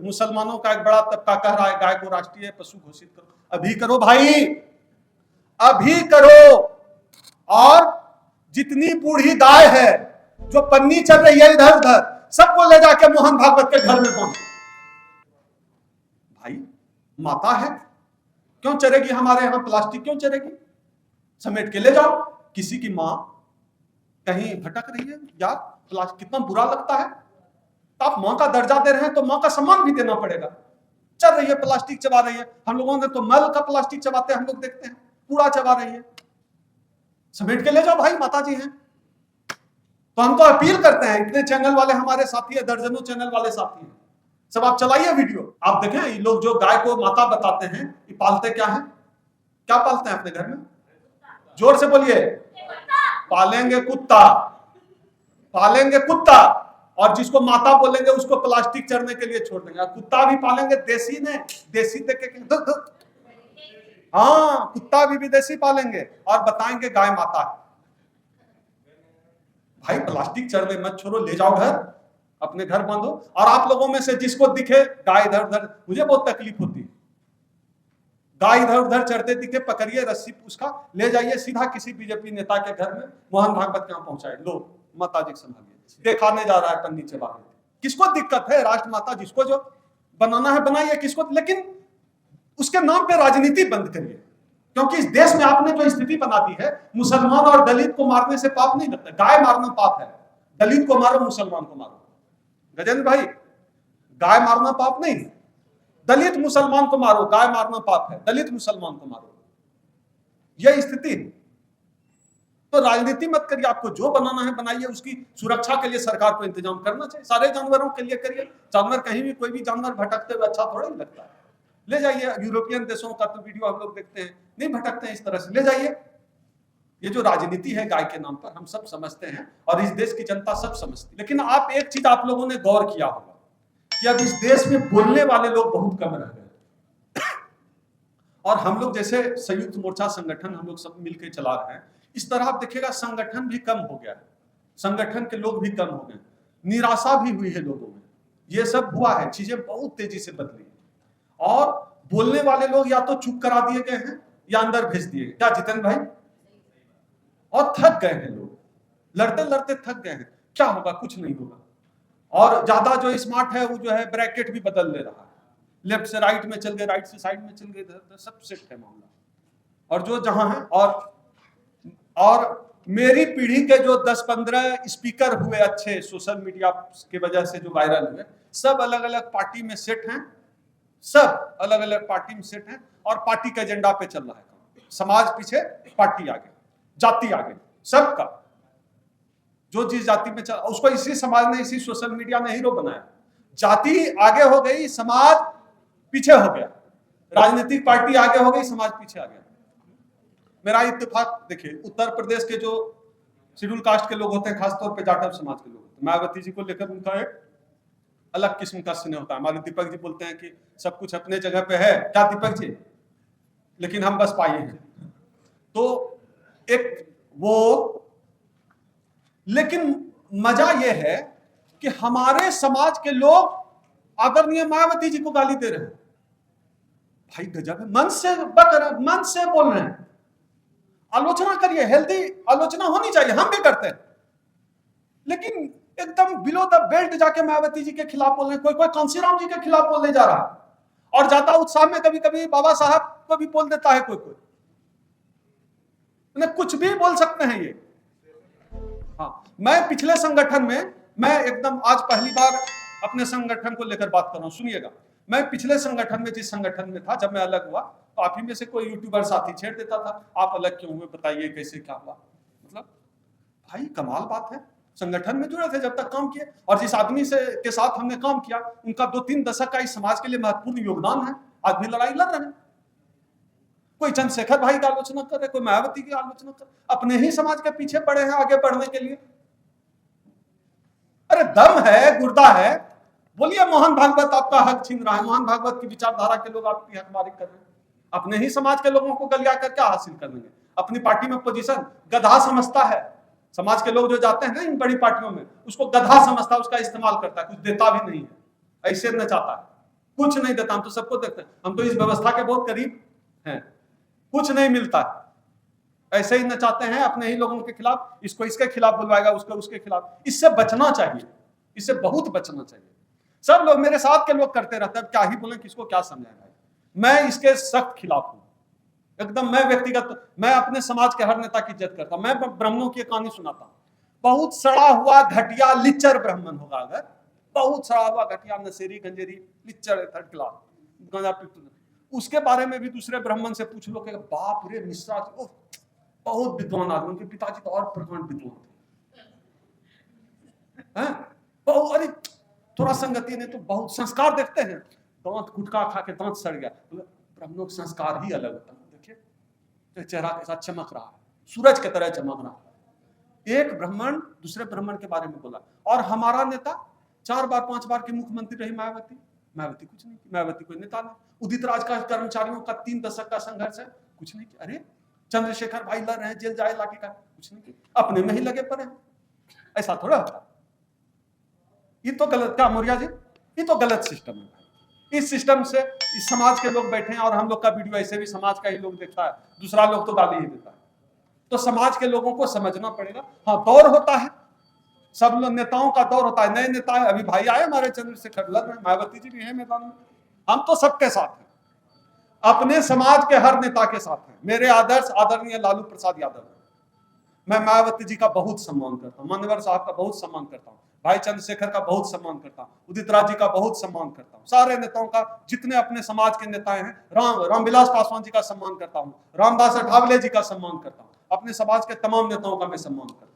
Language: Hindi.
मुसलमानों का एक बड़ा तबका कह रहा है गाय को राष्ट्रीय पशु घोषित करो। अभी करो भाई, अभी करो। और जितनी बूढ़ी गाय है जो पन्नी चल रही है इधर उधर, सबको ले जाके मोहन भागवत के घर में बांधो। भाई माता है, क्यों चरेगी हमारे यहां प्लास्टिक, क्यों चरेगी? समेट के ले जाओ। किसी की मां कहीं भटक रही है यार, प्लास्टिक कितना बुरा लगता है। तो आप मां का दर्जा दे रहे हैं तो मां का सम्मान भी देना पड़ेगा। चल रही है प्लास्टिक चबा रही है, हम लोगों ने तो मल का प्लास्टिक चबाते हम लोग देखते हैं, कूड़ा चबा रही है। समेट के ले जाओ भाई, माता जी हैं। तो हम तो अपील करते हैं, इतने चैनल वाले हमारे साथी है, दर्जनों चैनल वाले साथी हैं, सब आप चलाइए वीडियो। आप देखें ये लोग जो गाय को माता बताते हैं, ये पालते क्या है? क्या पालते हैं अपने घर में? जोर से बोलिए। पालेंगे कुत्ता, पालेंगे कुत्ता। और जिसको माता बोलेंगे उसको प्लास्टिक चढ़ने के लिए छोड़ देंगे। कुत्ता भी पालेंगे देसी ने, देसी देके हाँ, कुत्ता भी विदेशी पालेंगे और बताएंगे गाय माता है। भाई प्लास्टिक चढ़ने मत छोड़ो, ले जाओ घर, अपने घर बांधो। और आप लोगों में से जिसको दिखे गाय इधर उधर, मुझे बहुत तकलीफ होती है, गाय इधर उधर चढ़ते दिखे, पकड़िए रस्सी उसका ले जाइए सीधा किसी बीजेपी नेता के घर में, मोहन भागवत कहां पहुंचाए, लो माता जी संभालिए, दिखाने जा रहा है पन्नी चबा के। किसको दिक्कत है? राष्ट्र माता जिसको जो बनाना है बनाइए, किसको, लेकिन उसके नाम पे राजनीति बंद करिए। क्योंकि इस देश में आपने जो स्थिति बना दी है, मुसलमान और दलित को मारने से पाप नहीं लगता। गाय मारना पाप है, दलित को मारो मुसलमान को मारो। गजेंद्र भाई, गाय मारना पाप नहीं, दलित मुसलमान को मारो, गाय मारना पाप है, दलित मुसलमान को मारो, यह स्थिति है। तो राजनीति मत करिए, आपको जो बनाना है बनाइए, उसकी सुरक्षा के लिए सरकार को इंतजाम करना चाहिए, सारे जानवरों के लिए करिए। जानवर कहीं भी, कोई भी जानवर भटकते हुए अच्छा थोड़ा ही लगता है। ले जाइए, यूरोपियन देशों का तो वीडियो हम लोग देखते हैं, नहीं भटकते हैं इस तरह से, ले जाइए। ये जो राजनीति है गाय के नाम पर, हम सब समझते हैं और इस देश की जनता सब समझती है। लेकिन आप एक चीज आप लोगों ने गौर किया होगा कि अब इस देश में बोलने वाले लोग बहुत कम रह गए। और हम लोग जैसे संयुक्त मोर्चा संगठन हम लोग सब मिलकर चला रहे हैं, इस तरह आप देखिएगा संगठन भी कम हो गया है, संगठन के लोग भी कम हो गए, निराशा भी हुई है लोगों में। ये सब हुआ है, चीजें बहुत तेजी से बदली और बोलने वाले लोग या तो चुप करा दिए गए हैं या अंदर भेज दिए गए। क्या जितेंद्र भाई? और थक गए हैं लोग, लड़ते लड़ते थक गए हैं। क्या होगा? कुछ नहीं होगा। और ज्यादा जो स्मार्ट है वो जो है ब्रैकेट भी बदल ले रहा है, लेफ्ट से राइट में चल गए, राइट से साइड में चल गए, इधर सब सेट है मामला। और जो जहां है, और मेरी पीढ़ी के जो 10-15 स्पीकर हुए अच्छे सोशल मीडिया के वजह से जो वायरल हुए, सब अलग अलग पार्टी में सेट हैं, सब अलग अलग पार्टी में सेट हैं और पार्टी के एजेंडा पे चल रहा है काम। समाज पीछे, पार्टी आगे, जाति आगे, सबका जो जिस जाति में चल, उसको इसी समाज ने, इसी सोशल मीडिया ने हीरो बनाया। जाति आगे हो गई, समाज पीछे हो गया, राजनीतिक पार्टी आगे हो गई, समाज पीछे आ गया। मेरा इत्तेफाक देखिए, उत्तर प्रदेश के जो शेड्यूल कास्ट के लोग होते हैं, खासतौर पे जाटव समाज के लोग होते हैं, मायावती जी को लेकर उनका एक अलग किस्म का स्नेह होता है। हमारे दीपक जी बोलते हैं कि सब कुछ अपने जगह पे है, क्या दीपक जी, लेकिन हम बस पाए हैं। तो एक वो, लेकिन मजा यह है कि हमारे समाज के लोग आदरणीय मायावती जी को गाली दे रहे हैं। भाई गजब है, मन से बक रहे, मन से बोल रहे हैं। आलोचना करिए, हेल्दी आलोचना होनी चाहिए, हम भी करते हैं, लेकिन एकदम बिलो द बेल्ट जाके मायावती जी के खिलाफ बोल रहे हैं। कोई कोई कांसीराम जी के खिलाफ बोलने जा रहा है और ज्यादा उत्साह में कभी कभी बाबा साहब को भी बोल देता है कोई कोई, कुछ भी बोल सकते हैं ये। हाँ, मैं पिछले संगठन में, मैं एकदम आज पहली बार अपने संगठन को लेकर बात कर रहा हूं, सुनिएगा। मैं पिछले संगठन में, जिस संगठन में था, जब मैं अलग हुआ तो आप ही में से कोई यूट्यूबर साथी छेड़ देता था, आप अलग क्यों हुए, बताइए कैसे क्या हुआ। मतलब भाई कमाल बात है, संगठन में जुड़े थे, जब तक काम किए, और जिस आदमी से के साथ हमने काम किया उनका 2-3 दशक का इस समाज के लिए महत्वपूर्ण योगदान है, आज भी लड़ाई लड़ रहे हैं। कोई चंद्रशेखर भाई की आलोचना कर रहे, कोई मायावती की आलोचना कर, अपने ही समाज के पीछे पड़े हैं आगे बढ़ने के लिए। अरे दम है, गुर्दा है, बोलिए मोहन भागवत आपका हक छीन रहा है, मोहन भागवत की विचारधारा के लोग आपकी हकमारी कर रहे हैं। अपने ही समाज के लोगों को गलिया कर क्या हासिल कर लेंगे? अपनी पार्टी में पोजीशन गधा समझता है। समाज के लोग जो जाते हैं ना इन बड़ी पार्टियों में, उसको गधा समझता है, उसका इस्तेमाल करता है, कुछ देता भी नहीं है, ऐसे न चाहता है। कुछ नहीं देता, हम तो सबको देखते हैं, हम तो इस व्यवस्था के बहुत करीब हैं, कुछ नहीं मिलता। ऐसे ही नचाते हैं अपने ही लोगों के खिलाफ, इसको इसके खिलाफ बुलवाएगा, उसको उसके खिलाफ। इससे बचना चाहिए, इससे बहुत बचना चाहिए। सब लोग मेरे साथ के लोग करते रहते हैं, क्या ही बोले, किसको क्या समझाएगा। मैं इसके सख्त खिलाफ हूं एकदम। मैं व्यक्तिगत, मैं अपने समाज के हर नेता की इज्जत करता हूं। मैं ब्राह्मणों की कहानी सुनाता हूं। बहुत सड़ा हुआ घटिया लिच्चर ब्राह्मण होगा, अगर बहुत सड़ा हुआ घटिया नशेरी गंजेरी लिच्चर थर्ड क्लास गांजा पीते, उसके बारे में भी दूसरे ब्राह्मण से पूछ लो कि बाप रे मिश्रा जी बहुत विद्वान आदमी, उनके पिताजी तो और प्रकांड विद्वान थे, बहुत, अरे थोड़ा संगति ने तो बहुत संस्कार देखते हैं, दांत गुटखा खा के दांत सड़ गया, ब्राह्मणों का संस्कार ही अलग होता है। देखिए चेहरा के साथ चमक रहा है, सूरज की तरह चमक रहा है। एक ब्राह्मण दूसरे ब्राह्मण के बारे में बोला, और हमारा नेता 4 बार 5 बार की मुख्यमंत्री रही मायावती, मायावती कुछ नहीं, मायावती कोई नेता नहीं। उदित राज का कर्मचारियों का 3 दशक का संघर्ष है, कुछ नहीं। अरे चंद्रशेखर भाई लड़ रहे हैं, जेल जाए लाठी का, कुछ नहीं, अपने में ही लगे पड़े हैं। ऐसा थोड़ा होता, ये तो गलत, क्या मौर्या जी, ये तो गलत सिस्टम है। इस सिस्टम से इस समाज के लोग बैठे हैं, और हम लोग का वीडियो ऐसे भी समाज का ही लोग देखता है, दूसरा लोग तो गाली ही देता है। तो समाज के लोगों को समझना पड़ेगा। हाँ, दौर होता है, सब लोग नेताओं का दौर होता है, नए नेता है, अभी भाई आए हमारे चंद्रशेखर लड़ रहे हैं, मायावती जी भी है मैदान में, हम तो सबके साथ हैं, अपने समाज के हर नेता के साथ हैं। मेरे आदर्श आदरणीय लालू प्रसाद यादव है। मैं मायावती जी का बहुत सम्मान करता हूँ, मान्यवर साहब का बहुत सम्मान करता हूँ, भाई चंद्रशेखर का बहुत सम्मान करता हूँ, उदित राज जी का बहुत सम्मान करता हूँ, सारे नेताओं का, जितने अपने समाज के नेता हैं, रामविलास पासवान जी का सम्मान करता हूँ, रामदास अठावले जी का सम्मान करता हूँ, अपने समाज के तमाम नेताओं का मैं सम्मान करता हूँ।